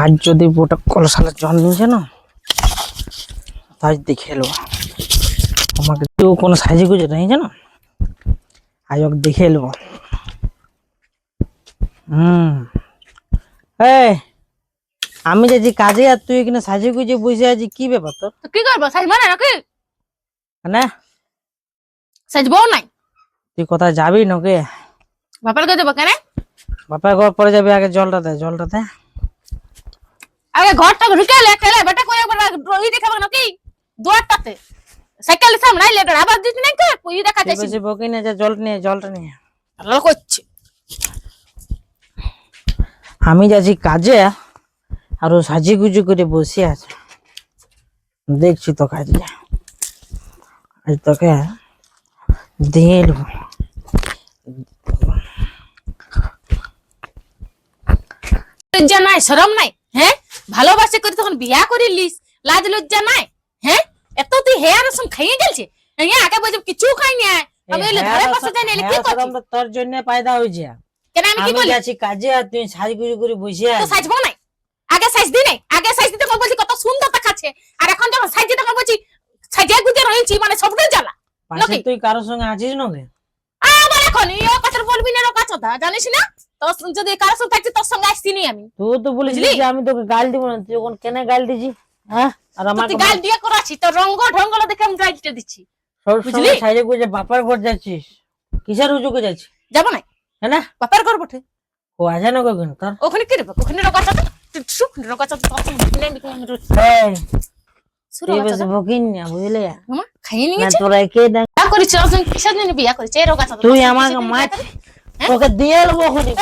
আজ যদি ওটা কলসালের জল নিয়েছে না, আজ দেখে এলো আমাকে। কেউ কোনো সাইজে গুজে নিয়েছে না, আজ ওকে দেখে এলো। এই আমি যাচ্ছি কাজে, আর তুই এখানে সাজে গুজে বসে আছিস, কি ব্যাপার তোর? তো কি করবো, সাজবো না নাকি? না সাজবো নাই। তুই কোথায় যাবি নাকি? বাপের কাছে যাবো কেন? বাপের ঘর পরে যাবি, আগে জলটা দে, জলটা দে। আগে ঘরটা ঢুকে খেলে বেটা করে রোহি দেখাবো নাকি? দুয়ারটাতে সাইকেল সামনে লেটার আবার দিতে নাই তো ওই দেখা যাচ্ছে। বেশি বকি না, যা জলটা নিয়ে, জলটা নিয়ে। ভালো করছে। আমি যাচ্ছি কাজে, আর ও সাজি গুজি করে বসে আছে, দেখছি তো কাজে। আজ তোকে দিয়ে এলবো। লজ্জা নাই, শরম নাই? হ্যাঁ, ভালোবাসে করে তখন বিয়া করে লিস, লাজ লজ্জা নাই? হ্যাঁ, এত তুই হেয়ার রসম খাইয়ে গেলছে। হ্যাঁ, আগে বলছি কিছু খাই না, আমি এলে ঘরে বসে যাই না, কি করছিস? তোর জন্য পায়দা হইছে। কেন আমি কি আমি বলি? যাচ্ছি কাজে, আর তুই সাজি গুজি করে বসে তো আছিস। সাজবো নাই? আগে সাজ দি নাই, আগে সাজ দিতে কই বলছি কত সুন্দর দেখাচ্ছে, আর এখন যখন সাজ দিতে কই বলছি সাজিয়া গুজে রইছি, মানে সবটাই জ্বালা। পাশে তুই কারোর সঙ্গে আছিস নাকি? আবার এখন ও কথা বলবি না, কথা জানিস না? তো যদি কারোর সঙ্গে থাকছি তোর সঙ্গে আসছি নি আমি। তুই তো বলেছিলি যে আমি তোকে গাল দিব না, তুই কোন কেন গাল দিছি? হ্যাঁ, আর আমাকে তুই গাল দিয়ে করাছি, তো রঙ্গ ঢঙ্গল দেখে আমি গাইতে দিচ্ছি। বুঝলি, সাজে গুজে বাপার ঘর যাচ্ছিস, কিসের উজুকে যাচ্ছিস? যাবো না? হ্যাঁ না, বাপের ঘর বটে। ও আছে না কখন তোর? ওখানে কি রে, ওখানে রকাচাতে সুখ রকাচাতে তো প্লেন দিকে আমি এই শুরু তুই হচ্ছে। বেশি বকিন না, বুঝলি? মামা খাইয়ে না নিয়েছে। তোরা কে দেখ, বিয়া করেছে, কিসের জন্য বিয়া করেছে? এই রকাচাতে তুই আমাকে মাছ তোকে দিয়ে এলবো ওখানে।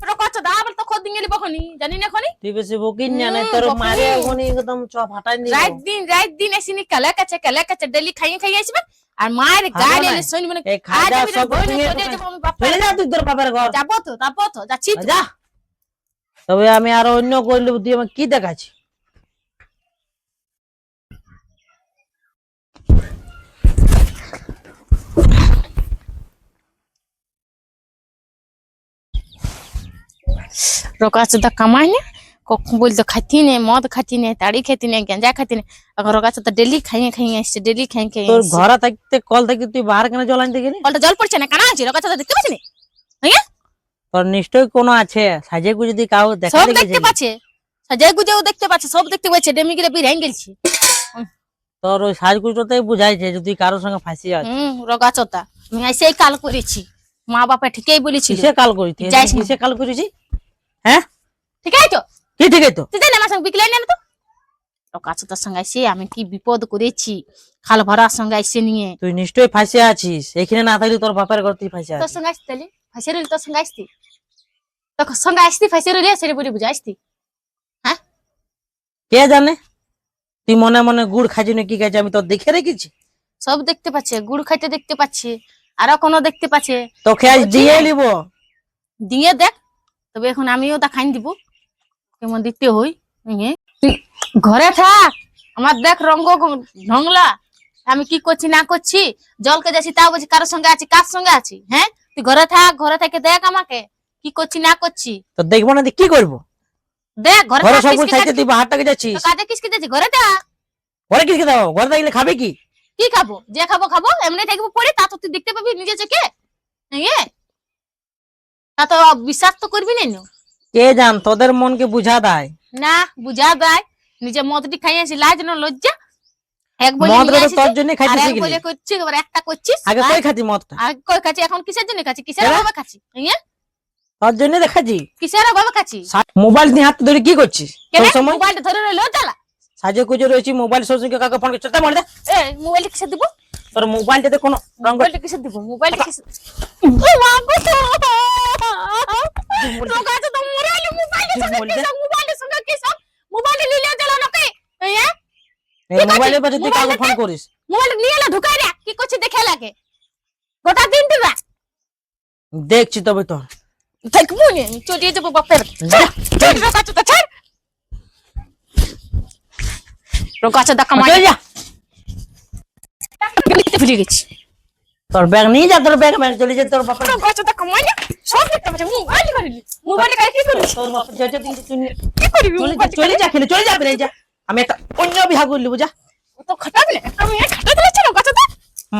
রকাচাতে আবার তো খোদ দিঙ্গেলি বখনি, জানি না খনি? তুই বেশি বকিন না, তোর মারে ওখানে একদম চপ হাঁটাই দিব। রাত দিন এসিনি কালা কাছে ডেলি খাইয়ে খাইয়ে আসবে, আর মায়ের গাল এলে শুনবি না। এই খাজা সব চলে যা তুই তোর বাবার ঘর। যাবো তো যাচ্ছি তো। যা, তবে আমি আরো অন্য করলে তুই আমাকে কি দেখাচ্ছি? রকাচোদা কামাই না, কখন বলতো খাতি নেই, মদ খাতি নেই, তাড়ি খাতি নেই, গেঞ্জা খাতি নেই, এখন রকাচোদা ডেলি খাইয়ে খাইয়ে আসছে, ডেলি খাইয়ে খাইয়ে তোর আসছে। ঘরে থাকতে কল থেকে তুই বাহার কেন জল আনতে গেলি? কলটা জল পড়ছে না, কানা আছে রকাচোদা দেখতে পাচ্ছি না? হ্যাঁ, তোর নিশ্চয়ই কোনো আছে, সাজে গুজে যদি কাউ দেখা সব দেখেছিস। দেখতে পাচ্ছে, সাজাই গুজেও দেখতে পাচ্ছে, সব দেখতে পাচ্ছে, ডেমি গিলে বিরাই গেলছি। তোর ওই সাজগুজোতেই বুঝাইছে যে তুই কারোর সঙ্গে ফাঁসি আছে। রকাচোদা আমি সেই কাল করেছি, মা বাপা ঠিকই বলেছিল। কিসে কাল করিস? যাইস না। কিসে কাল করেছি? হ্যাঁ, ঠিক আছে তো, কি ঠিক আছে তো? তুই জানি আমার সঙ্গে বিকলে না তো। রকাচোদার সঙ্গে এসে আমি কি বিপদ করেছি, খাল ভরার সঙ্গে এসে নিয়ে। তুই নিশ্চয়ই ফাঁসি আছিস, এখানে না থাকলে তোর বাপের ঘর তুই ফাঁসি তোর আছিস। সঙ্গে আসতে ফাঁসে রইলি, তোর সঙ্গে আসতি, তোর সঙ্গে আসতি ফাঁসে রইলি, সেটা বলে বুঝে আসতি। হ্যাঁ, কে জানে তুই মনে মনে গুড় খাইছি না কি খাইছি, আমি তোর দেখে রেখেছি। সব দেখতে পাচ্ছে, গুড় খাইতে দেখতে পাচ্ছে, আরো কোনো দেখতে পাচ্ছে। তোকে আজ দিয়ে নিব। দিয়ে দেখ, তবে এখন আমিও দেখাই দিব কেমন দিতে হই। তুই ঘরে থাক, আমার দেখ রঙ্গ ঢংলা, আমি কি করছি না করছি, জলকে যাচ্ছি তাও বলছি কারোর সঙ্গে আছি, কার সঙ্গে আছি? হ্যাঁ, তুই ঘরে থাক, ঘরে থেকে দেখ আমাকে কি করছি না করছি। তো দেখবো না, কি করবো? দেখ ঘরে ঘরে থাক, সব কিসকে খাইতে যাচ্ছি? তুই বাহারটাকে যাচ্ছিস। তো কাজে কিসকে যাচ্ছি? ঘরে থাক। ঘরে কিসকে দাও? ঘরে থাকলে খাবে কি? কি খাবো? যে খাবো খাবো, এমনি থাকবো পড়ে, তা তো তুই দেখতে পাবি নিজে চোখে। তা তো বিশ্বাস তো করবি না। কে জান তোদের মনকে বুঝা দেয় না বুঝা দেয়, নিজে মদটি খাইয়েছি, লাজ না লজ্জা। এক বলে মদ নিয়ে তো আসিস, তোর জন্য খাইতে আর এক শিখলি। বলে করছিস, এবার একটা করছিস। আগে কই খাতি মদটা? আর কই খাচ্ছি, এখন কিসের জন্য খাচ্ছি, কিসের হ্যাঁ? অভাবে খাচ্ছি? তোর জন্য দেখাচ্ছি। কিসের অভাবে খাচ্ছি? মোবাইল নিয়ে হাতে ধরে কি করছিস? কেন সব সময় মোবাইলটা ধরে রইলো জ্বালা? সাজে গুজে রয়েছি, মোবাইল সবসময় কাকে ফোন করছিস? মরে দে। মোবাইলটা কিসের দিব? তোর মোবাইলটাতে কোনো রঙ মোবাইলটা কিসের দিব? মোবাইলটা কিসের? রোগাছে তো মোবাইল, মোবাইলের সঙ্গে কিসব? মোবাইল নিলে জ্বালা নাকি? মোবাইলের পাশে তুই কাকে ফোন করিস? মোবাইল নিয়ে এলে ঢুকাই রে, কি করছিস দেখে লাগে গোটা দিন দিবা। দেখছি তবে তোর দেখবো নি, চলিয়ে যাবো বাপের। রোগাছে তো ছাড়, রোগাছে দেখা মাই চলে যা। লিখতে ভুলে গেছি। তোর ব্যাগ নিয়ে যা, তোর ব্যাগ ব্যাগ চলে যা তোর বাপের। গছটা কমাই না সব দেখতে পাচ্ছি মোবাইল করিলি মোবাইলে কাই কি করিস তোর বাপের যা যা তুই কি করবি চলে যা খেলে চলে যাবে রে যা। আমি একটা অন্য বিহা করলি বুঝা। তো খাটা দিলে আমি খাটা দিলে চলো গছটা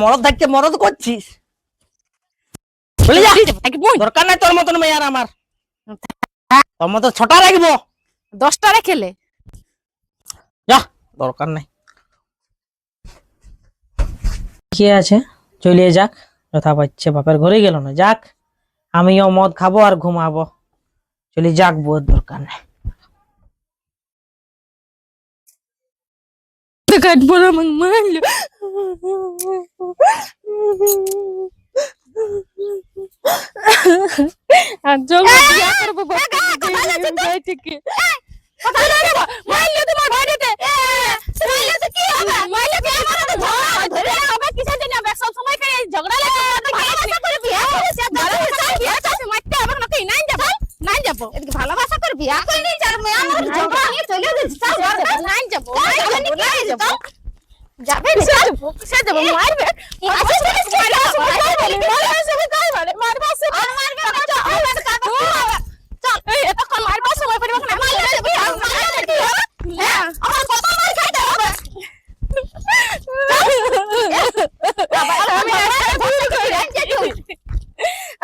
মরদ থাকতে মরদ করছিস, চলে যা। আগে বই দরকার নাই তোর মতন মেয়ে আর আমার, তোর মতো ছোটা রাখবো 10টা রেখেলে যা, দরকার নাই। কি আছে চলিয়ে যাক, যথা পাচ্ছে বাপের ঘরে গেল না, যাক আমিও মদ খাবো আর ঘুমাবো, চলে যাক, বহুত দরকার নাই। কাটবো না মারলো আর যখন বিয়া করবো বাবা থেকে কথা বলে না মারলো তোমার বাড়িতে মারলো তো কি হবে মারলো কি আমার ধরে হবে কিসের জন্য হবে সব সময় করে ঝগড়া লাগে তো ভালোবাসা করে বিয়া করেছে ভালোবাসা বিয়া চাইছে মারতে হবে না কি নাই যাব নাই যাব এদিকে ভালোবাসা করে বিয়া করে নি যার মেয়ে আমার ঝগড়া নিয়ে চলে যাচ্ছে নাই যাব নাই যাব যাবে না সে যাব মারবে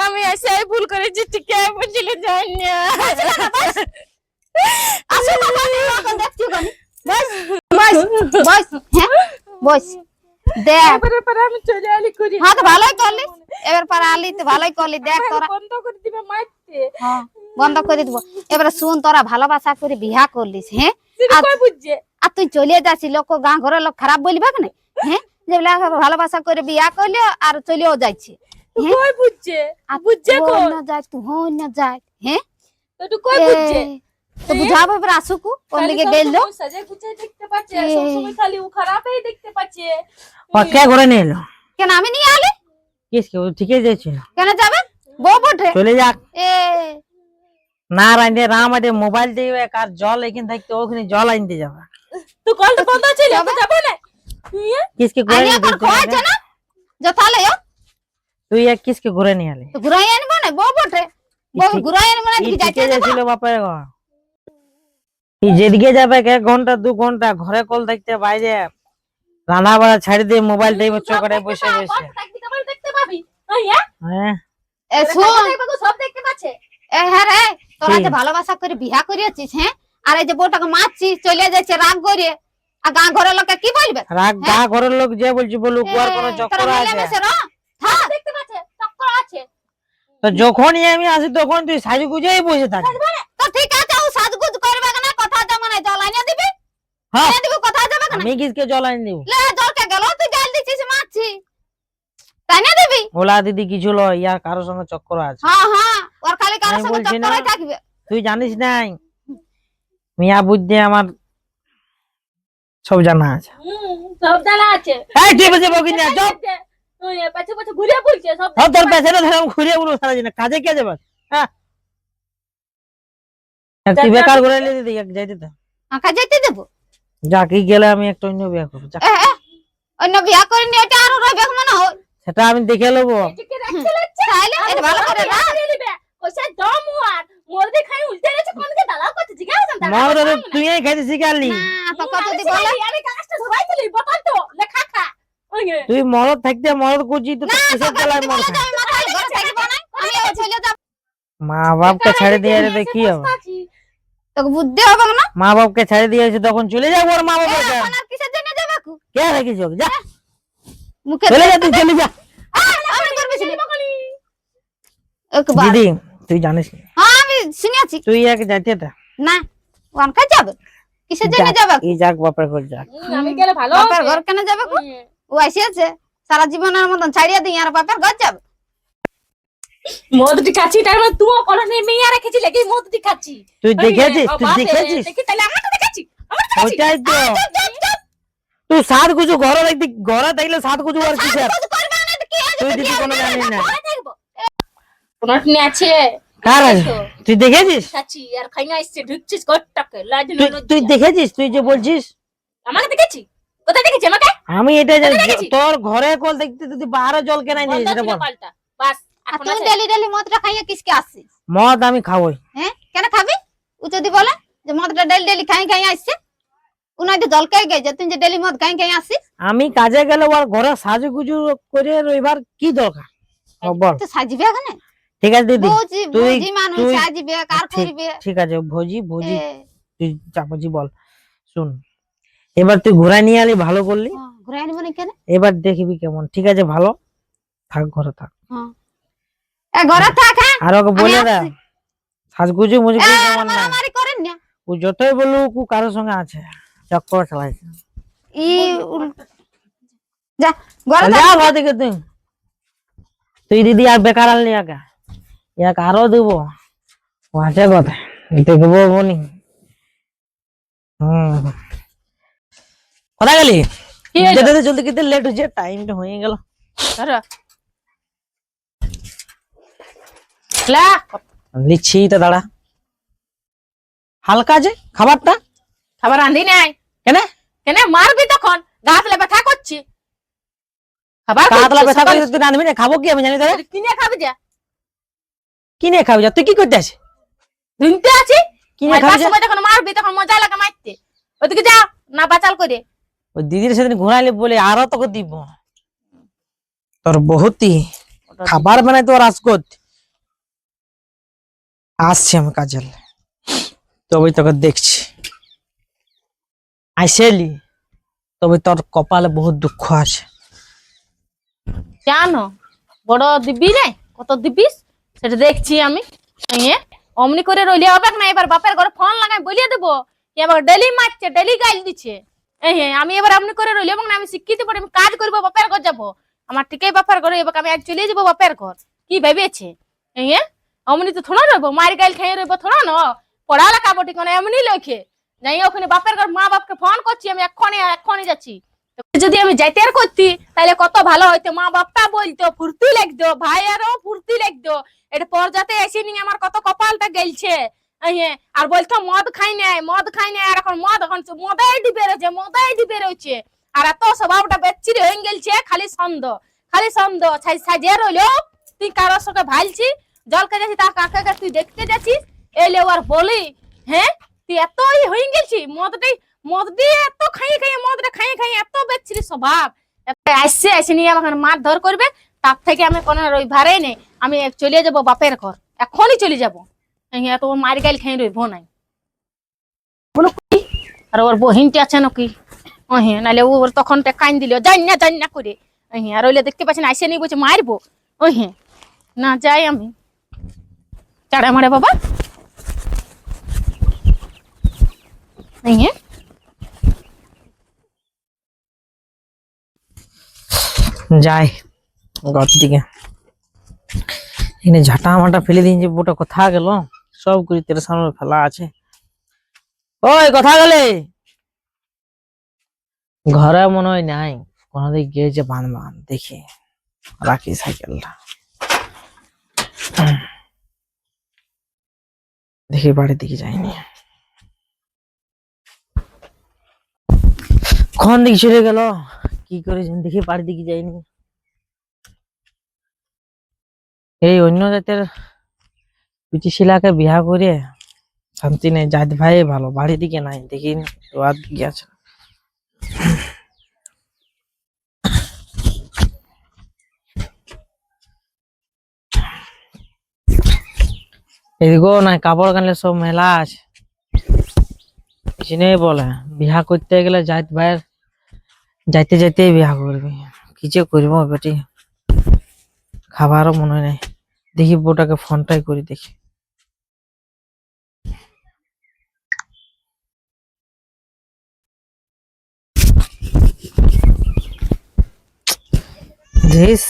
আমি এসে ভুল করেছি ঠিক আছে বুঝলি জানি আসো বাবা এখন দেখছি বস বস দেখ এবারে পরে আমি চলে আলি করি হ্যাঁ তো ভালোই করলি এবার পরে আলি তো ভালোই করলি দেখ তোরা বন্ধ করে দিবে মারতে হ্যাঁ বন্ধ করে দিব এবারে শুন তোরা ভালোবাসা করে বিয়া করলিস হ্যাঁ তুই কই বুঝছে আর তুই চলে যাচ্ছিস লোক গাঁ ঘরের লোক খারাপ বলবে না হ্যাঁ যেগুলা ভালোবাসা করে বিয়া করলে আর চলেও যাচ্ছে তুই কই বুঝছে আর বুঝছে তুই কই না যায় তুই হই না যায় হ্যাঁ তো তুই কই বুঝছে তো বুঝাবো এবার আসুকু কোন দিকে গেল সাজে গুছে দেখতে পাচ্ছে সব সময় খালি ও খারাপই দেখতে পাচ্ছে কে ঘরে নিয়ে এলো? কেন আমি নিয়ে আলি কিসকে ও ঠিকই যাচ্ছে, কেন যাবে বউ বটে চলে যাক। এ না রাইন্দে রাম আইতে মোবাইল দিবে কার জল এখানে থাকতে ওখানে জল আনতে যাবে। তুই কলটা বন্ধ ছিল তো যাবে না কিসকে ঘরে আমি নিয়ে এখন খোয়াছে না যথালে তুই এক কিসকে ঘরে নিয়ে আলি? তো ঘুরাই আনবো না বউ বটে বউ ঘুরাই আনবো না কি যাইতে যাবো যাচ্ছিল বাপের ঘর, তুই যেদিকে যাবে 1 ঘন্টা 2 ঘন্টা ঘরে কল দেখতে বাইরে রান্না বাড়া ছাড়ি দিয়ে মোবাইল টাইমে চোখে বসে বসে। থাকবি তোমার দেখতে পাবি হ্যাঁ হ্যাঁ এ শুন সব দেখতে পাচ্ছে এ হ্যাঁ রে তোরা কি? যে ভালোবাসা করে বিয়া করিয়েছিস হ্যাঁ আর এই যে বউটাকে মারছিস চলে যাচ্ছে রাগ করে আর গাঁ ঘরের লোকে কি বলবে রাগ গা ঘরের লোক যে বলছি বলুক, ওর কোনো চক্কর তোরা আছে? মিলেমিশে রহ। থাক। দেখতে পাচ্ছে চক্কর আছে তো যখনই আমি আসি তখন তুই সাজু গুজেই বসে থাকিস। তো ঠিক আছে ও সাজগুজ করবে না কথা যাবে না জল আনিয়ে দিবি হ্যাঁ আনিয়ে দিবি কথা যাবে না আমি কিসকে জল আনি দিব? লে জলকে গেল তুই গাল দিছিস মারছি তাই না দিবি ওলা দিদি কিছু লয়, ইয়ার কারোর সঙ্গে চক্কর আছে। হ্যাঁ হ্যাঁ ওর খালি কারোর আমি সঙ্গে বলছি না। চক্করই থাকবে তুই জানিস নাই মিয়া বুদ্ধি আমার সব জানা আছে। সব জানা আছে এই তুই বসে বকি না চুপ। পাছে পাছে ঘুরে পড়ছে সব হ্যাঁ তোর পেছনে ধরে আমি ঘুরিয়ে বলবো সারা দিন, কাজে কে যাবে? হ্যাঁ তুই বেকার ঘুরে নিয়ে দিদি যাইতে তো আঁকা যেতে দেবো যা, কি গেলে আমি একটা অন্য বিয়ে করবো যা। এ, এ, অন্য বিয়া করে নিয়ে এটা আরো রবে মনে হয় সেটা আমি দেখে নেবো। এটিকে রাখতে লাগছে তাইলে এটা ভালো করে রাখ কইছে দম আর মোরদে খাই উল্টে গেছে কোন দিকে দালাল করতে জিজ্ঞাসা মর তুই খাইতে শিখালি, না তো কত দি বলে আমি কাজটা সবাই চলি বকাল তো লেখা খা ওকে তুই মরদ থাকতে মরদ করছিস তো কিসের চালায় মর খা? আমি মাথায় ঘরে থাকবো না আমি ও চলে যাব মা বাপকে ছেড়ে দিয়ে রে কি হবে? তোকে বুদ্ধি হবে না মা বাপকে ছেড়ে দিয়েছে তখন চলে যাবো ওর মা বাপের কাছে। এখন আর কিসের জন্য যাবে কু কে রাখিস ওকে? যা মুখে চলে যা, তুই চলে যা। আমি করবে ছিল একবার দিদি তুই জানিস না, হ্যাঁ আমি শুনেছি তুই এক যাইতে তা না ওয়ান কাজ যাবে কিসের জন্য যাবে এই যাক বাপের ঘর যাক। আমি গেলে ভালো বাপের ঘর কেন যাবে কু ও আসিয়াছে সারা জীবনের মতন ছাড়িয়ে দিই আর বাপের ঘর যাবে মদটি খাচ্ছি তার মানে তুইও কলনে মেয়ে রেখেছি লাগি মদটি খাচ্ছি তুই দেখেছিস? তুই দেখেছিস? দেখি তাহলে আমরা তো দেখাচ্ছি ওইটাই তো তুই সাত কুচু ঘরে দেখবি, ঘরে দেখলে সাত কুচু আর কি স্যার করবে না তো কি তুই দিদি কোনো জানিস না। কোনটি আছে কার আছে? তুই দেখেছিস? খাচ্ছি আর খাইয়া আসছে ঢুকছিস কটটাকে লাজ তুই তুই দেখেছিস? তুই যে বলছিস আমাকে দেখেছি কোথায় দেখেছি আমাকে? আমি এটা জানি, কোথায় দেখেছি? তোর ঘরে কল দেখতে তুই বাইরে জল কেন নিয়ে বন্ধ সেটা ছিল বল। কলটা। বাস আর এখন তুই আছে। ডেলি ডেলি মদটা খাইয়া কিসকে আসছিস? মদ আমি খাবোই। হ্যাঁ কেন খাবি? ও যদি বলে যে মদটা ডেলি ডেলি খাই খাই আসছে, উনাই তো জলকাই গেছে, তুই যে ডেলি মদ খাই খাই আসছিস। আমি কাজে গেলে ওর ঘরে সাজুগুজু করে রইবার কি দরকার? ও বল। তো সাজবে এখানে? ঠিক আছে দিদি, বুঝি তুই বুঝি মানুষ তুই সাজবে কার ঠিক করবে। ঠিক আছে, ভোজি ভোজি এ, তুই চাপাজি বল। শুন, এবার তুই ঘোরা নিয়ে আলি, ভালো করলি। ঘুরে আনবো না কেন? এবার দেখবি কেমন। ঠিক আছে, ভালো থাক, ঘরে থাক। ঘরে থাক। হ্যাঁ আর ওকে আমি বলে দে আসছি। সাজগুজু মুজে আর কেমন না। মারামারি করেন না। ও যতই বলুক ও কারোর সঙ্গে আছে, চক্কর চালাইছে। ই যা ঘরে যা থাক। ঘর থেকে তুই। তুই দিদি আর বেকার আনলি একা, এক আরো দেবো। ও আছে কথা দেখবো বনি। কোথায় গেলি? কি হলো? যেতে জলদি কিন্তু লেট হচ্ছে, টাইমটা হয়ে গেল। ধরো। লা লিচ্ছি তো দাঁড়া। হালকা যে খাবারটা খাবার রাঁধি নাই। কেন? কেন মারবি তখন? গাতলে ব্যথা করছি। খাবার কাতলা করছি, ব্যথা সকালে করে তুই রাঁধবি না, খাবো কি আমি জানি তোরা? কিনে খাবি যা। কিনে খাবি যা, তুই কি করতে আছিস? ধুনতে আছি। কিনে মারবার খাবি যা। সময় যখন মারবি তখন মজা লাগে মারতে। ওদিকে যাও না বাচাল করে। ওই দিদির সেদিন ঘুরাইলে বলে আরো তোকে দিব। তোর বহুতই খাবার বানাই তোর আজকত আসছি আমি কাজল, তবে তোকে দেখছি। আইসেলি তবে তোর কপালে বহুত দুঃখ আছে। জানো বড় দিবি রে, কত দিবিস সেটা দেখছি আমি। অমনি করে রইলে হবে না, এবার বাপের ঘরে ফোন লাগাই বলিয়ে দেবো। এবার ডেলি মারছে, ডেলি গাইল দিচ্ছে। আমি এবার অমনি করে রইলে এবং আমি শিক্ষিত পড়ে আমি কাজ করবো, বাপের ঘর যাবো। আমার ঠিকই বাপের ঘরে, এবার আমি আজ চলে যাবো বাপের ঘর। কি ভেবেছে? অমনি তো থোড়া রইবো, মার গাইল খেয়ে রইবো থোড়া না। পড়ালেখা বটি কোনো এমনি লোকে যাই ওখানে বাপের ঘর মা বাপকে ফোন করছি আমি, এক্ষণে এক্ষণে যাচ্ছি। যদি আমি যাইতে আর করতি তাহলে কত ভালো হইতো, মা বাপটা বলতো ফুর্তি লাগতো, ভাইয়েরও ফুর্তি লাগতো। এটা পর্যাতে এসে নিয়ে আমার কত কপালটা গেলছে। আর বলতো মদ খাই নাই, মদ খাই নাই, আর এখন মদ এখন মদাই দিবে রয়েছে, মদাই দিবে রয়েছে। আর এত স্বভাবটা বেচ্ছিরি হয়ে গেলছে, খালি ছন্দ, খালি ছন্দ সাজিয়ে রইলো। তুই কারোর সঙ্গে ভালছি, জলকে যাচ্ছি তা কাকে তুই দেখতে যাচ্ছিস, এলে আর বলি হ্যাঁ তুই এতই হয়ে গেছি। মদ দিয়ে এত খাইয়ে খাইয়ে, মদটা খাইয়ে খাইয়ে এত বেচ্ছিরি স্বভাব। আসছে এসে নিয়ে আমাকে মার ধর করবে। তার থেকে আমি কোনো রবিবারে নেই, আমি চলে যাব বাপের ঘর, এখনই চলে যাবো। এত মার গাইল খাই রইব নাই বলো কি। আর ওর বহিনটি আছে নাকি? নাহলে ও তখন কাইন দিল জান না করে। আর ওইলে দেখতে পাচ্ছেন আইসে নিয়ে বলছে মারবো। না যাই আমি, চাড়া মারে বাবা। যাই ঘর দিকে, এখানে ঝাঁটা মাটা ফেলে দিন যে বুটা কোথা গেল, সব করে তোর সামনে ফেলা আছে। ওই কোথা গেলে? ঘরে মনে হয় নাই, কোনদিক গিয়েছে বান দেখি রাখি সাইকেলটা। দেখি বাড়ির দিকে যায়নি, কোন দিকে চলে গেল, কি করেছেন দেখি বাড়ির দিকে যায়নি। এই অন্য জাতের পিটি শিলাকে বিয়া করে শান্তি নেই, জাত ভাই ভালো, বাড়ির দিকে নাই দেখি রাত দিকে আছে। এদিকেও নাই, কাপড় কানলে সব মেলা আছে। কিছু নেই বলে বিয়া করতে গেলে জাত ভাইয়ের যাইতে যাইতে বিয়া করবি, কিছু করবো বেটি, খাবারও মনে নেই। দেখি বউটাকে ফোনটাই করি দেখি।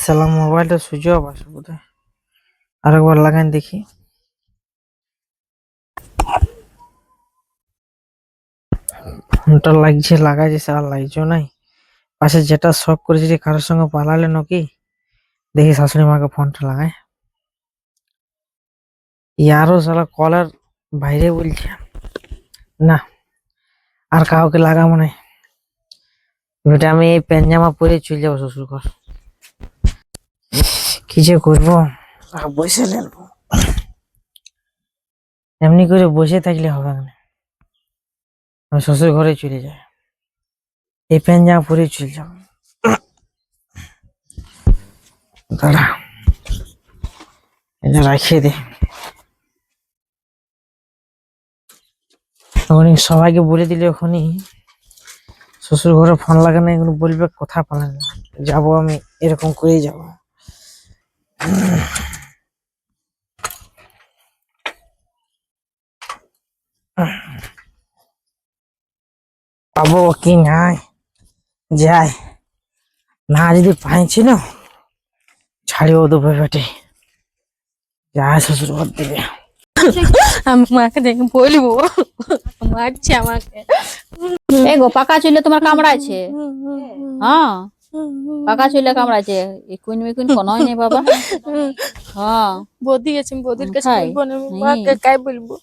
সালাম মোবাইলটা সুইচ অফ আছে বোধহয়, আরেকবার লাগান দেখি। ফোনটা লাগছে, লাগাইছে সারা লাগছেও নাই। পাশে যেটা শখ করেছি কারোর সঙ্গে পালালে নাকি, দেখি শাশুড়ি মাকে ফোনটা লাগায়। ইয়ারও সালা কলের বাইরে বলছে না, আর কাউকে লাগাবো নাই, এবারে আমি এই প্যান্ট জামা পরে চলে যাবো শ্বশুর ঘর। কি যে করবো, বসে নেবো। এমনি করে বসে থাকলে হবে না, আমি শ্বশুর ঘরে চলে যাই, এই প্যান্ট জামা পরে চলে যাবো। দাঁড়া, এটা রাখিয়ে দে। তখনই সবাইকে বলে দিলে ওখানে শ্বশুর ঘরে ফোন লাগে না, এগুলো বলবে কথা পালেন না, যাবো আমি এরকম করেই যাবো। পাবো কি নাই, যাই না, যদি পাইছি না ছাড়িও দেবো বেটে, যায় শ্বশুর ঘর দেবে। আমি মাকে দেখে বলবো, মারছে আমাকে। এই গো পাকা চুলে তোমার কামড়াইছে? হ্যাঁ পাকা চুলে কামড়াইছে, ইকুইন মিকুইন কোনোই নেই বাবা। হ্যাঁ বৌদি গেছে, বৌদির কাছে খাই। বলবো না, আমি মাকে কাই বলবো।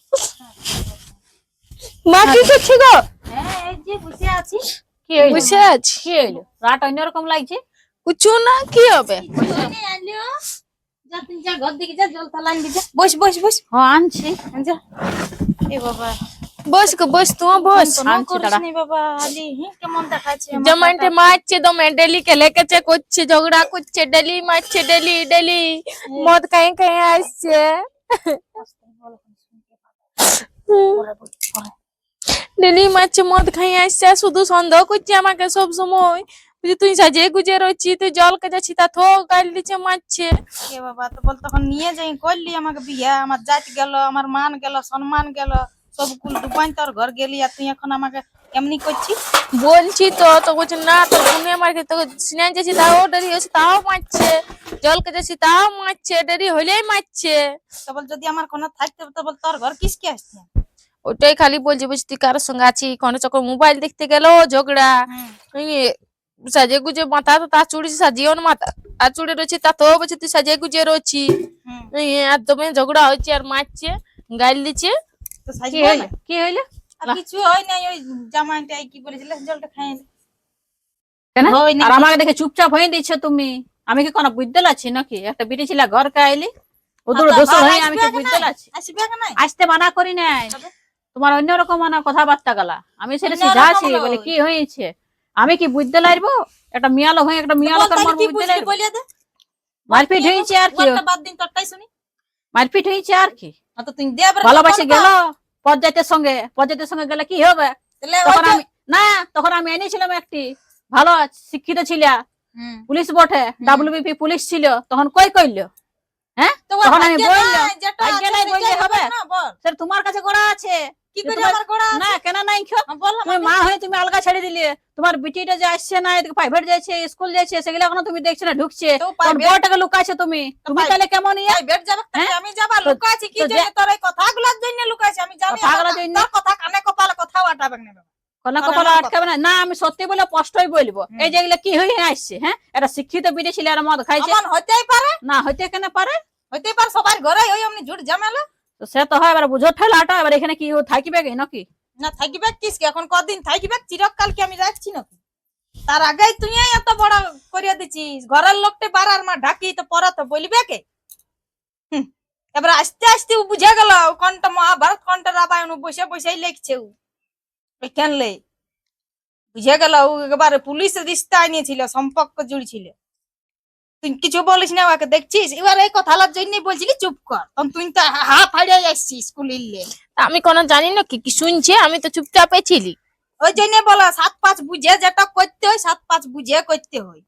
মা কি করছি গো? বসে আছি। কি হইলো? বসে আছি। কি হইলো? রাত অন্যরকম লাগছে। কিছু না, কি হবে? ঘর দিকে যা, জল থালা আনবি যা। বস বস বস হ্যাঁ আনছি। যা। এ বাবা, বস গো, বস তোমার বস। আনছি দাঁড়া। বাবা আলি কেমন দেখাচ্ছে জমাইতে মারছে, দমে ডেলি খেলে কেচে করছে, ঝগড়া করছে, ডেলি মারছে, ডেলি ডেলি মদ খাই খাই আসছে, ডেলি মারছে, মদ খাই আসছে, শুধু সন্দেহ করছে আমাকে সব সময়। তুই সাজে গুজে রয়েছি, তুই জল কেজাচ্ছি, তা থো গাল দিচ্ছে, মারছে। এ বাবা, তো বল তখন নিয়ে যাই করলি আমাকে বিয়া, আমার জাত গেল, আমার মান গেল, সম্মান গেল, সব কুল ডুবাই তোর ঘর গেলি, আর তুই এখন আমাকে এমনি করছিস? বলছি তো বলছে না, তোর বোনে মারছে, তোকে স্নান যাচ্ছি তাও দেরি হয়েছে তাও মারছে, জল কেজাচ্ছি তাও মারছে, দেরি হইলেই মারছে। তো বল যদি আমার কোনো থাকতে, তো বল তোর ঘর কিসকে আসছে? ওটাই খালি বলছি, বলছি তুই কারোর সঙ্গে আছি, কোনো চক্কর মোবাইল দেখতে গেল ঝগড়া, সাজে গুজে মাথা তো তা চুড়ি সাজিও না, মাথা আর চুড়ে রয়েছে তা তো বলছে তুই সাজে গুজে রয়েছি, একদমই ঝগড়া হচ্ছে আর মারছে, গাইল দিচ্ছে। তো কি সাজবো হইলো? না? কি হইলো? আর কিছু হয় নাই, ওই জামাইটাই কি বলেছিল, জলটা খাই কেন? হয় না। আর আমাকে দেখে চুপচাপ হয়ে দিচ্ছ তুমি? আমি কি কোনো বুঝতে লাছি নাকি? একটা বিটি ছিল ঘর কাইলি, ওদের দোষ হয়ে আমি কি বুঝতে লাছি? আসবে না? আসতে মানা করি নাই, তোমার অন্যরকম মানা কথাবার্তা গলা। আমি সেটা অন্যরকম সিধা আছি লই। বলে কি হয়েছে, আমি কি বুঝতে লাগবো? একটা মিয়ালো হয়ে একটা মিয়ালো কার মর্ম কি বুঝতে বুঝলি লাগবো? বলিয়া দে। মারপিট হয়েছে আর কি, বলটা বাদ দিন, তোরটাই শুনি। মারপিট হয়েছে আর কি। তো তুই দে আবার ভালোবাসে বলটা। গেল পর্যাতের সঙ্গে গেলে কি হবে? তাহলে তখন ওইটা- আমি না, তখন আমি এনেছিলাম একটি ভালো শিক্ষিত ছিল, হুম। পুলিশ বটে, ডাব্লিউবিপি পুলিশ ছিল, তখন কই কইলো? হ্যাঁ তো ওর তখন আমি ভাগ্যে বললাম, নাই, যেটা ভাগ্যে আছে নাই বললে সেটাই হবে? না, বল। স্যার তোমার কাছে গোড়া আছে, কি যে করে তোমার- আমার গোড়া না আছে? কেন নাই খো? বল তুমি আমাকে। মা হয়ে তুমি আলগা ছেড়ে দিলে, তোমার বিটিটা যে আসছে না, এদিকে প্রাইভেট যাচ্ছে, স্কুল যাচ্ছে, সেগুলো এখনো তুমি দেখছো না ঢুকছে, তো তোর private- বউটাকে লুকাইছো তুমি, তুমি private- তাহলে কেমন ইয়া? এই বেড যাবে, তাহলে আমি যাবা তো- লুকাইছি কি তো জন্য? তোর এই কথাগুলোর জন্য লুকাইছি, আমি জানি। কথাগুলোর আমার- জন্য? তোর কথা কানে কপালে কথাও আটাবে না বাবা। কলা তোর কপালে আমার আটকাবে না? না আমি সত্যি বলে স্পষ্টই বলবো, এই যেগুলো কি হয়ে আসছে, হ্যাঁ এটা শিক্ষিত বিটি ছিল আর মদ খাইছে, এমন হতেই পারে, না হইতে কেন পারে? হতেই পারে, সবার ঘরে ওই এমনি ঝুট ঝামেলা। তো সে তো হয়, এবার বুঝো ঠেলাটা, এবার এখানে কি ও থাকিবে কি নাকি? না থাকিবে কিসকে, এখন কদিন থাকিবে, চিরকাল কি আমি রাখছি নাকি? তার আগেই তুই এত বড় করিয়া দিছিস, ঘরের লোকটা বাড়ার মা ঢাকি, তো পরে তো বলবে কে? এবার আস্তে আস্তে ও বুঝে গেল কোনটা মহাভারত কোনটা রামায়ণ, ও বসে বসেই লিখছে, ও কেনলে বুঝে গেল। ও একেবারে পুলিশের রিস্তা আনিয়েছিল, সম্পর্ক জুড়ছিল। তুই কিছু বলিস না, ওকে দেখছিস, এবার এই কথাটার জন্যই বলছিলি চুপ কর, তখন তুই তো হা ফাড়িয়ে আসছিস স্কুল ইলে। আমি কোনো জানি না কি কি শুনছে, আমি তো চুপচাপে ছিলি। ওই জন্য বলা 7-5 বুঝে যেটা করতে হয়, 7-5 বুঝে করতে হয়,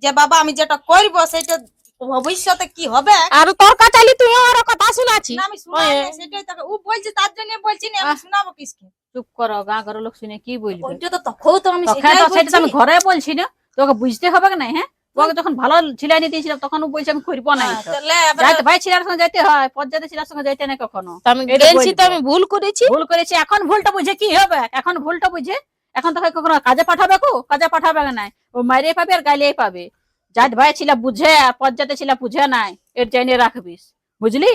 যে বাবা আমি যেটা করবো সেটা ভবিষ্যতে কি হবে। আর তোর কাছে তুই আর কথা শুনাছি। না আমি শুনাই নাই, সেটাই তাকে ও বলছে, তার জন্য বলছি না, আমি শোনাবো কিসকে? চুপ করো, গাঁ ঘরের লোক শুনে কি বলবে? ওইটা তো তখন তো আমি তখন সেটাই তো সেটা তো আমি বলছি। ঘরে বলছি না, তোকে বুঝতে হবে না? হ্যাঁ তোকে যখন ভালো ছিলাই নিয়ে দিয়েছিলাম, তখন ও বলছে আমি করবো না। হ্যাঁ, তাহলে এবার যাইতে ভাই ছিলার সঙ্গে যেতে হয়, পর্যাতে ছিলার সঙ্গে যেতে না কখনো। তো আমি এটা গেছি, তো বলবো। আমি ভুল করেছি। ভুল করেছি, এখন ভুলটা বুঝে কি হবে? এখন ভুলটা বুঝে এখন তোকে কখনো কাজে পাঠাবে, কাজে পাঠাবে না, ও মারিয়ে পাবে আর গালিয়ে পাবে। যাই ভাই ছিল বুঝে আর পর্যাতে ছিল বুঝে নাই, এর জেনে রাখবিস, বুঝলি?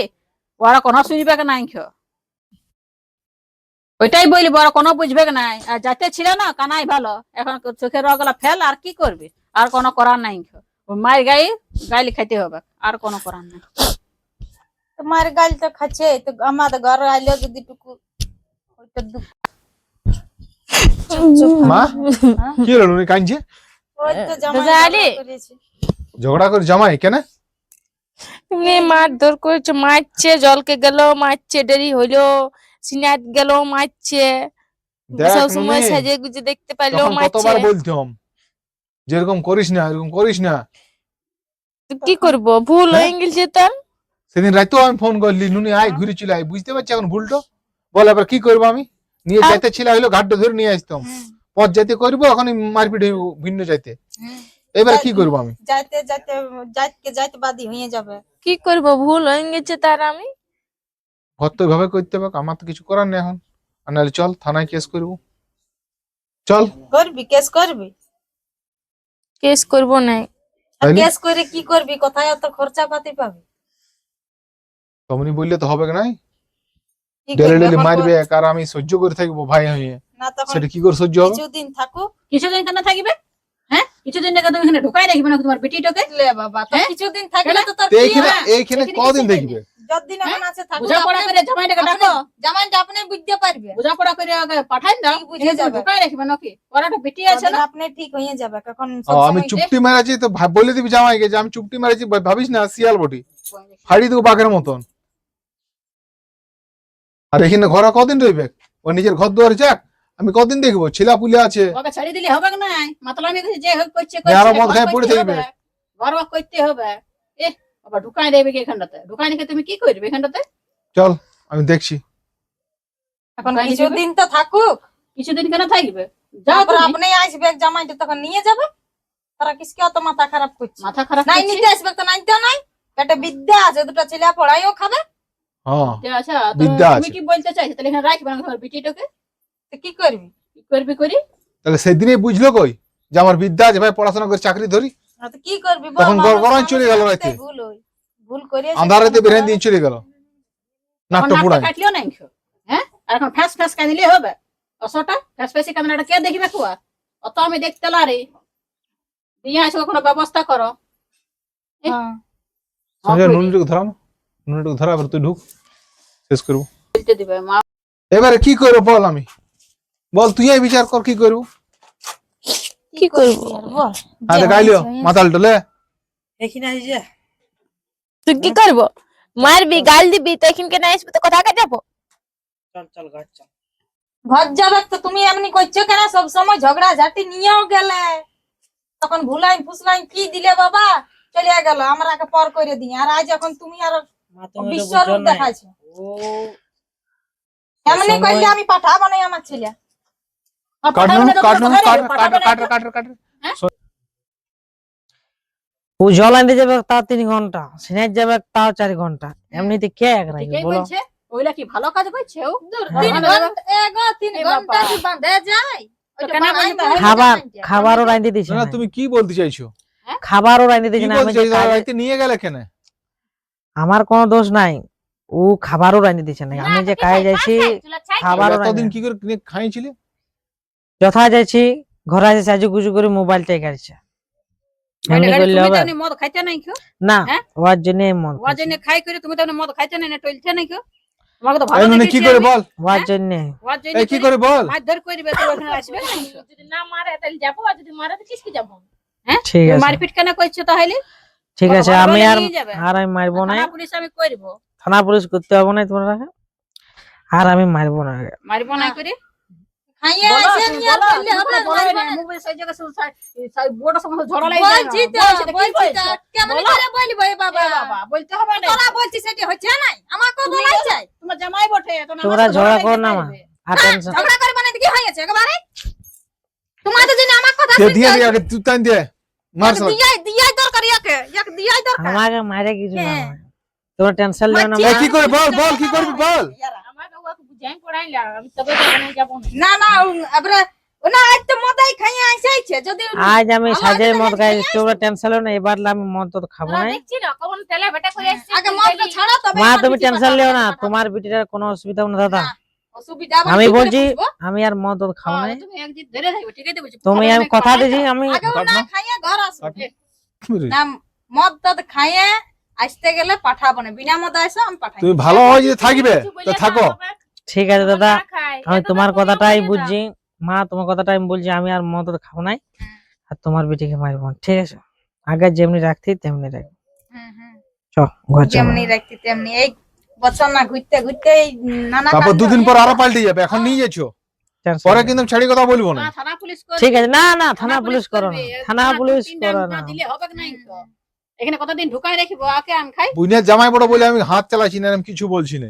ওরা কোনো শুনবে না। ওইটাই বলবো, আর কোনো বুঝবে নাই। আর যাতে ছিল না কানাই ভালো, এখন চোখের রগলা ফেল, আর কি করবে? আর কোনো করার নাই। ওই মায়ের গাইলে খাইতে হবে, আর কোনো করার নাই। তোমার গাল তো খাচ্ছে, তো আমাদের ঘর আইলেও যদি টুকু ওইটা মা কি হলো উনি কাঁদছে? ওই তো জামাই দাদা আলী। ঝগড়া করেছে। ঝগড়া করে জামাই কেন? তুমি মারধর করেছো, মারছে, জলকে গেল মারছে, দেরি হইলো, সিনাত গেল মারছে, দেখ সব সময় নুনি, সাজে গুজে দেখতে পাইলো তখন মারছে। কতবার বলতাম যেরকম করিস না, এরকম করিস না। তো কি করবো, ভুল হ্যাঁ? হয়ে গেছে তার। সেদিন রাতেও আমি ফোন করলি, নুনি আয় ঘুরে চলে আয়, বুঝতে পারছি এখন ভুলটো। বল এবার কি করবো আমি? নিয়ে যাইতে ছিল হইলো ঘাটটা ধরে নিয়ে আসতাম, পথ যাইতে করবো, এখন মারপিট হইবো ভিন্ন যাইতে। এবার কি করবো আমি? যাইতে যাইতে যাইতে বাদী হয়ে যাবে। কি করবো, ভুল হয়ে গেছে তার। আমি ঘর তো এভাবে করতে হবে, আমার তো কিছু করার নেই এখন। আর নাহলে চল থানায় কেস করবো, চল। করবি কেস করবি? কেস করবো না। আর তাইলে? কেস করে কি করবি? কোথায় অত খরচা পাতি পাবি? তমনি বললে তো হবে নাই, কি ডেলে করবি ডেলে এখন? মারবে, আর আমি সহ্য করে থাকবো ভাই হয়ে, না তখন সেটা কি করে সহ্য হবে? কিছুদিন থাকুক। কিছুদিন কেন থাকবে? হ্যাঁ, কিছুদিন থেকে তুমি এখানে ঢুকাই রাখবে না তোমার বেটিটাকে? লে বাবা, তো হ্যাঁ? কিছুদিন থাকলে তো তোর তো কি এইখানে হয়? এইখানে সেখানে কদিন কিছু দেখবে? যতদিন এখন আছে থাকুক। বোঝাপড়া করে জামাইটাকে ডাকো, জামাইটা আপনি বুঝতে পারবে। বোঝাপড়া করে আগে পাঠাই দাও, ঠিক বুঝে যাবে। ঢুকাই রাখবে নাকি? ওর একটা বেটি আছে যতদিন না? আপনি ঠিক হয়ে যাবে। এখন ও, আমি চুপটি মারাছি তো বলে দিবি জামাইকে যে আমি চুপটি মারাছি, ভাবিস না শিয়াল বটি ফাড়ি দেবো বাঘের মতন। আর এখানে ঘরে কদিন রইবে? ও নিজের ঘর দুয়ার যাক, আমি কদিন দেখবো? ছেলা পুলে আছে, ওকে ছাড়ি দিলে হবে না? মাতলামি করছে, যে হোক করছে আরো মদ খায় পড়ে থাকবে। ঘর করতে হবে। আবার ঢুকাই দেবে কি এখানটাতে? ঢুকাই রেখে তুমি কি করবে এখানটাতে? চল আমি দেখছি। এখন ঢুকাই কিছুদিন তো থাকুক, কিছুদিন কেন থাকবে? যাও তারপর তুমি। আপনি আসবে জামাইটা তখন নিয়ে যাবে। তারা কিসকে অত মাথা খারাপ করছে? মাথা খারাপ নাই করছে? নিতে আসবে তো নাইতেও নাই। একটা বিদ্যা আছে, দুটো ছেলে পড়াইও খাবে। হ্যাঁ আচ্ছা, তো বিদ্যা তুমি আছে। কি বলতে চাইছো? তাহলে এখানে রাখবে না তোমার বেটিটাকে? তো কি করবি? কি করবি করি? তাহলে সেদিনই বুঝলো কই যে আমার বিদ্যা আছে, ভাই পড়াশোনা করে চাকরি ধরি। আর তো কি করবি বল? তখন মানুষ গড়গড়ায় চলে গেল মানুষের রাতে। সাথে ভুল হয়। ভুল করে আন্ধারেতে বেরেন দিয়ে চলে গেল নাট্য নাকটা পুরাই। কাটলিও নাই কেউ? হ্যাঁ, আর এখন ফ্যাস ফ্যাস কাঁদিলে হবে? অসটা ফ্যাস ফ্যাসি কান্নাটা কে দেখবে কুয়া? অত আমি দেখতে লারি দিয়ে আসো, কোনো ব্যবস্থা করো। সঞ্জয় নুনিটুকু ধরাম, নুনিটুকু ধরা, এবার তুই ঢুক, শেষ করবো। বলতে দিবে মা। এবারে কি করবো বল? আমি বল, তুই এই বিচার কর কি করবো। কি করবো? বল। হাতে গাইলিও মাতাল টলে। এখানে আসি যা, তুই কি করবো? মারবি, গাল দিবি, তো এখানকে না আসবে তো কথা কে যাবো? চল চল ঘর চল। ঘর যাবে তো তুমি এমনি করছো কেন? সব সময় ঝগড়া ঝাঁটি নিয়েও গেলে, তখন ভুলাই ফুসলাই কি দিলে বাবা, চলে গেল, আমরাকে পর করে দিই। আর আজ এখন তুমি আর মা তুমি তো বিশ্বরূপ বুঝছো না। দেখাইছো। ও এমনি করলে আমি পাঠাবো না আমার ছেলে। আর কাট পাঠাবে নুন, না তো কাট তোমরা নুন, কোথায় কাট যাবে? কাট পাঠাবে না কাট তো? কাট কাট। ও জল আনতে যাবে তাও 3 ঘন্টা, সিনাইট যাবে তাও 4 ঘন্টা, এমনিতে কে এক রাখবে ঠিকই বলো? বলছে, ওইলা কি ভালো কাজ করছে ও? তিন হ্যাঁ। ঘন্টা এগো, 3 এ ঘন্টা বাবা। কি বাঁধে যায়? তো ওইটা কেন বানাই বলতে দাও। খাবার খাবারও রাঁধতে দিছে না না, তুমি কি বলতে চাইছো? খাবারও রাঁধতে কি দিছে না। আমি বলতে যে চাইছো? কাজে- রাইতে নিয়ে গেলে কেন? আমার কোনো দোষ নাই, ও খাবারও রাঁধতে দিছে না। আমি যে কাজে যাইছি খাবারও এতদিন রাঁধে কি করে কিনে খাইছিলে? যথা যাইছি ঘরে আছে সাজু গুজু করে মোবাইলটাই কাটছে। এমনি তুমি করলে হবে তো এমনি মদ খাইতে নাই কেউ? না? হ্যাঁ? ওর জন্য মন ওর জন্য খাই করে তুমি তো এমনি মদ খাইতে নাই না টলতে নাই কেউ? তোমাকে তো ভালো এই নুনি কি দেখেছি করে আমি। বল, ওর জন্য ওর জন্য এই কি করে বল। মারধর করবে তো ওখানে আসবে না কেউ? যদি না মারে তাহলে যাবো, আর যদি মারে তো কিসকে যাবো? ঠিক তুমি আছে, মারপিট কেন করছো তাহলে? ঠিক আছে। ঘরে আমি বলে আর নিয়ে যাবে। আর আমি মারবো না, থানা পুলিশ আমি করব। থানা পুলিশ করতে হবে না তোমরা, আর আমি মারবো না। মারবো না করে খাইয়ে বলো, আসে তুমি নিয়ে বলো, বললে হবে তুমি বলো না? না, মুখে সেই জায়গায় সেই বোর্ডের সঙ্গে ঝগড়া লাগে যায় না। বলছি তো, বলছি তো, কি বলছি তো, বলছো? কেমন বলো। করে বলবো এ বাবা? এ বাবা, বলতে হবে না। তোরা বলছিস সেটা হচ্ছে নাই, আমাকেও তুমি বলাই চাই। তোমার জামাই বটে, তো না তোমরা আমার ঝগড়া লাগতে করো না মা, পারবে। আর টেনশন ঝগড়া করে মানে কি হয়েছে একেবারে? তোমাদের জন্য আমার কথা দে শুনতে দিয়ে হয়। দিয়ে তুই টান দে মার সব। দিয়াই দরকার, এক দিয়াই দরকার। আমাকে মারে কিছু না হ্যাঁ। হয়। তোমরা টেনশন লিও না মারছি। মা। এই কি করে বল, বল কি করবি বল। আমাকে ওকে বুঝাই পড়াইলা, আমি তবে যাবো না। না না আবার না, আজ তো মদাই খাইয়ে আইসাইছে। যদি আজ আমি ভালো সাজে আছে মদ তাহলে খাই, খাইয়ে তোমরা টেনশন লিও না। এবার আমি মদ তো খাবো তোরা না। দেখছি না কখন তেলা বেটা করে আসছে। আগে মদটা ছাড়ো তবে মা আমার তুমি কিছু টেনশন কথা লিও বলতে না, পারবো। তোমার বিটিটার কোনো অসুবিধা হবে না দাদা। না। অসুবিধা আবার আমি কি করে বলছি বুঝবো? আমি আর মদ টদ খাও নাই তুমি একদিন ধরে থাকবে ঠিকই তো বলছি তুমি আমি কথা দিছি আমি আগেও না কাটনা। খাইয়ে ঘর আসবে কাটনা। না মদ টদ খাইয়ে আসতে গেলে পাঠাবো না বিনা মদ আসো আমি পাঠাই তুমি ভালো হয় যদি থাকবে তো থাকো। ঠিক আছে দাদা আমি তোমার কথাটাই বুঝছি মা তোমার কথাটাই আমি বলছি আমি আর মদ টদ খাও নাই আর তোমার বেটিকে মারবো না, ঠিক আছে আগে যেমনি রাখতি তেমনি রাখবো চ ঘর চল যেমনি রাখতি তেমনি এই বছর না ঘুরতে ঘুরতে এই নানা তারপর কাণ্ড দুদিন পর এই আরো পাল্টে যাবে, এখন নিয়ে যাচ্ছ টেনশন পরে নেই। কিন্তু ছাড়ি কথা বলবো না। থানা পুলিশ করবে ঠিক আছে না না থানা পুলিশ করো না থানা পুলিশ করো না দিলে হবে কি নাই তো এখানে কতদিন ঢুকাই রাখিবো আকে আম খাই বুঝিয়ে জামাই বড় বলে আমি হাত চালাচ্ছি না আমি কিছু বলছি না,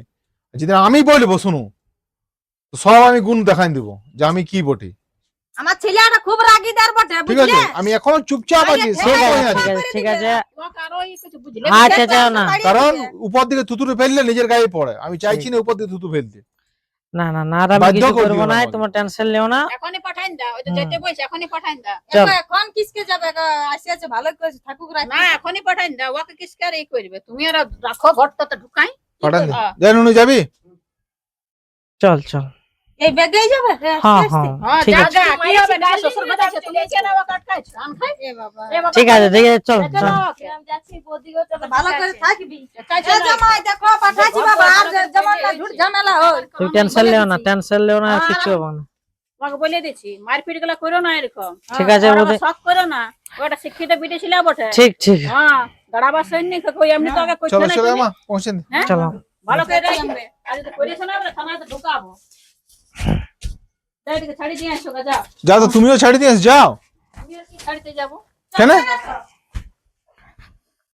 যদি আমি বলবো শুনো তো সব আমি গুণ দেখাই দেবো যে আমি কি বটে, আমার ছেলেটা খুব রাগীদার বটে ঠিক আছে? বুঝলে আমি এখনো চুপচাপ আছি, আগে সব ঠিক হয়ে আছে আছে। ঠিক আছে ঠিক আছে ও কারো কিছু বুঝলে আচ্ছা যাও না কারণ উপর দিকে থুতুরে ফেললে নিজের গায়ে পড়ে, আমি চাইছি না উপর দিকে থুতু ফেলতে। না না না আর আমি বাধ্য কিছু করে করবো দিও না না আমাকে। তোমার টেনশন নিও না এখনই পাঠাইন দাও ওই তো হুম। যেতে বলছে এখনই পাঠাইন দাও চল। এখন কিসকে যাবে আসে আছে ভালো করে থাকুক রাখি না এখনই পাঠাইন দাও ওকে কিসকে আর এই করবে তুমি আর রাখো ঘরটা তো ঢুকাই পাঠান দে। হ্যাঁ। যাই নুনু যাবি? চল চল এই ব্যাগেই যাবে হ্যাঁ হ্যাঁ হ্যাঁ ঠিক যা আছে যা কি হবে না শ্বশুর বাড়ি আছে তুমি কেন ওকে আটকাইছো আম খাই এ বাবা এ বাবা, ঠিক আছে চল যেতে চল দাও ওকে। ভালো করে থাকবি চাইছো এ না? জামাই দেখো পাঠাচ্ছি বাবা আর যেমন না ঝুট ঝামেলা হয় তুই টেনশন লিও না বলে দিছি। টেনশন লিও না আর কিছু হবে না তোমাকে বলে দিচ্ছি মারপিট গুলা করো না এরকম ঠিক আছে ওরা ওদের শখ করো না ওটা শিক্ষিত বিটে ছিল বটে ঠিক ঠিক হ্যাঁ দাঁড়াবার সৈনিক কই এমনি তো আগে কইছো চলো না চলো তুমি? মা পৌঁছে দে। হ্যাঁ? চলো ভালো করে রাখবে আর যদি করিস না আমরা থানাতে ঢুকাবো তাই দিকে ছাড়ি দিয়ে আসো গা যাও যাও তো তুমিও ছাড়ি দিয়েছ যাও। আমি আর কি ছাড়িতে যাবো কেন?